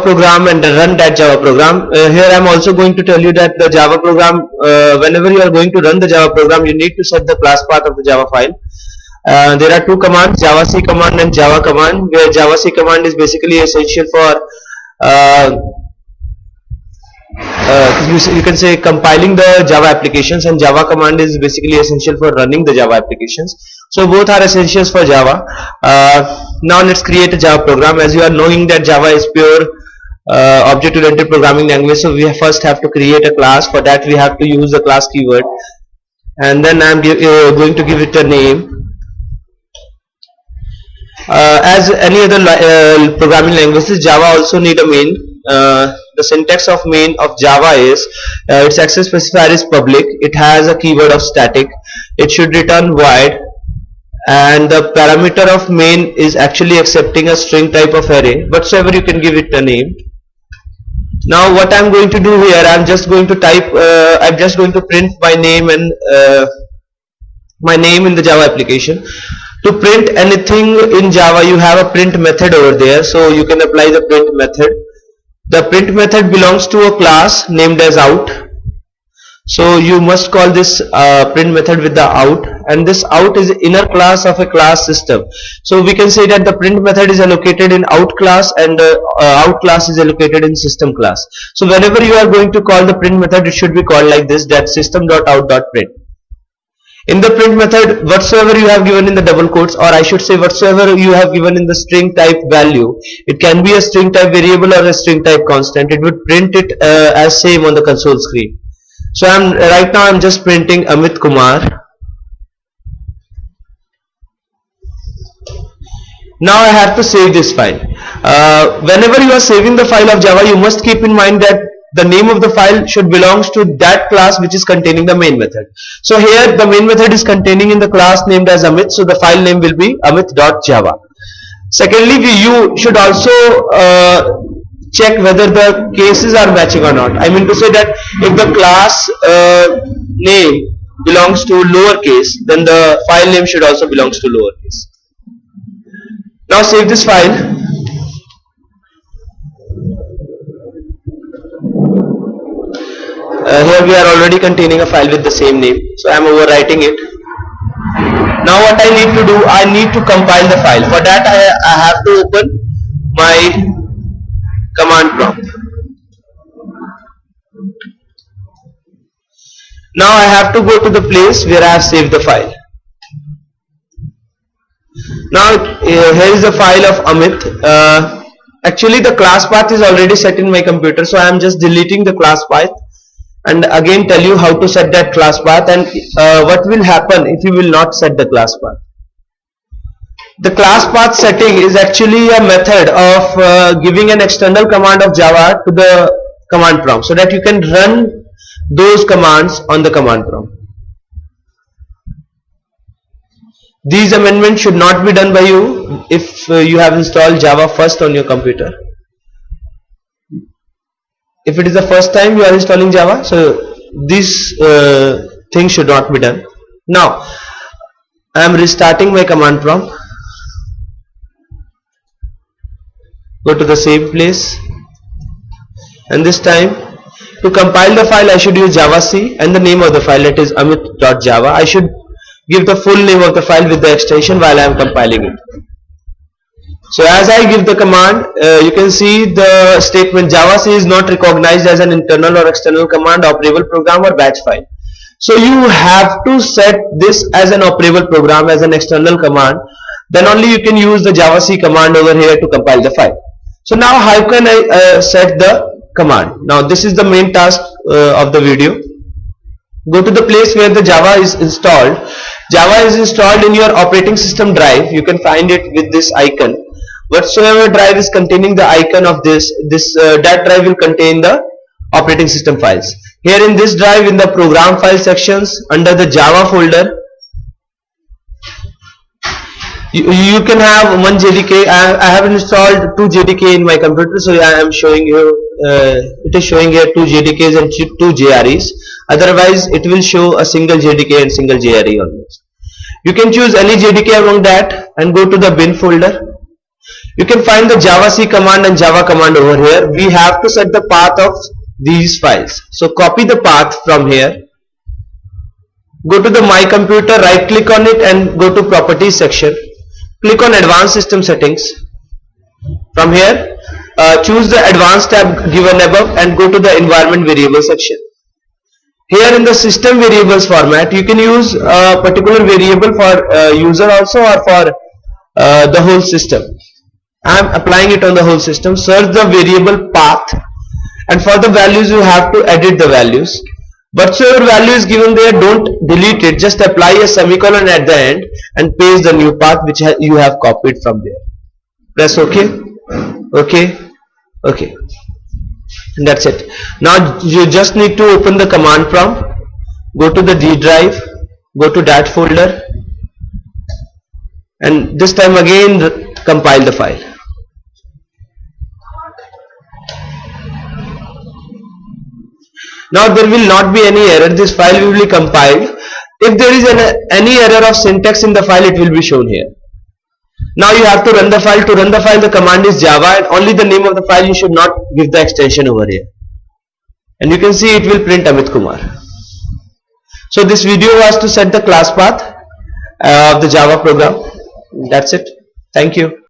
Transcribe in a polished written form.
program and run that Java program. Here I am also going to tell you that the Java program, whenever you are going to run the Java program, you need to set the class path of the Java file. There are two commands, javac command and java command, where javac command is basically essential for you can say compiling the Java applications, and Java command is basically essential for running the Java applications. So both are essentials for Java. Now let's create a Java program. As you are knowing that Java is pure object-oriented programming language, so we first have to create a class. For that we have to use the class keyword, and then I am going to give it a name. As any other programming languages, Java also need a main. The syntax of main of Java is its access specifier is public, it has a keyword of static, it should return void, and the parameter of main is actually accepting a string type of array, whatsoever you can give it a name. Now what I am going to do here, I am just going to type, I am just going to print my name and my name in the Java application. To print anything in Java, you have a print method over there, so you can apply the print method. The print method belongs to a class named as out, so you must call this print method with the out, and this out is inner class of a class system. So we can say that the print method is allocated in out class, and out class is allocated in system class. So whenever you are going to call the print method, it should be called like this, that system.out.print. In the print method, whatsoever you have given in the double quotes, or I should say whatsoever you have given in the string type value, it can be a string type variable or a string type constant, it would print it as same on the console screen. So right now I'm just printing Amit Kumar. Now I have to save this file. Whenever you are saving the file of Java, you must keep in mind that the name of the file should belongs to that class which is containing the main method. So here the main method is containing in the class named as Amit, so the file name will be amit.java. Secondly, you should also check whether the cases are matching or not. I mean to say that if the class name belongs to lowercase, then the file name should also belongs to lowercase. Now save this file. Here we are already containing a file with the same name, so I am overwriting it. Now what I need to do, I need to compile the file. For that I have to open my command prompt. Now I have to go to the place where I have saved the file. Now here is the file of Amit. Actually the class path is already set in my computer, so I am just deleting the class path, and again tell you how to set that class path and what will happen if you will not set the class path. The class path setting is actually a method of giving an external command of Java to the command prompt, so that you can run those commands on the command prompt. These amendments should not be done by you if you have installed Java first on your computer. If it is the first time you are installing Java, so these things should not be done. Now I am restarting my command prompt. Go to the same place, and this time to compile the file I should use javac and the name of the file, that is amit.java. I should give the full name of the file with the extension while I am compiling it. So as I give the command, you can see the statement javac is not recognized as an internal or external command, operable program or batch file. So you have to set this as an operable program, as an external command, then only you can use the javac command over here to compile the file. So now how can I set the command? Now this is the main task of the video. Go to the place where the Java is installed. Java is installed in your operating system drive. You can find it with this icon. Whatsoever drive is containing the icon of that drive will contain the operating system files. Here in this drive, in the program file sections, under the Java folder, you can have one JDK. I have installed 2 JDK in my computer, so I am showing you. It is showing here 2 JDKs and 2 JREs. Otherwise, it will show a single JDK and single JRE almost. You can choose any JDK among that and go to the bin folder. You can find the Java C command and Java command over here. We have to set the path of these files. So copy the path from here. Go to the My Computer, right click on it and go to Properties section. Click on Advanced System Settings. From here, choose the Advanced tab given above and go to the Environment Variable section. Here in the System Variables format, you can use a particular variable for user also or for the whole system. I am applying it on the whole system. Search the variable path, and for the values you have to edit the values. Whatsoever value is given there, don't delete it, just apply a semicolon at the end and paste the new path which you have copied from there. Press OK. OK. And that's it. Now you just need to open the command prompt, go to the D drive, go to that folder, and this time again compile the file. Now there will not be any error. This file will be compiled. If there is any error of syntax in the file, it will be shown here. Now you have to run the file. To run the file, the command is Java, and only the name of the file. You should not give the extension over here. And you can see it will print Amit Kumar. So this video was to set the class path of the Java program. That's it. Thank you.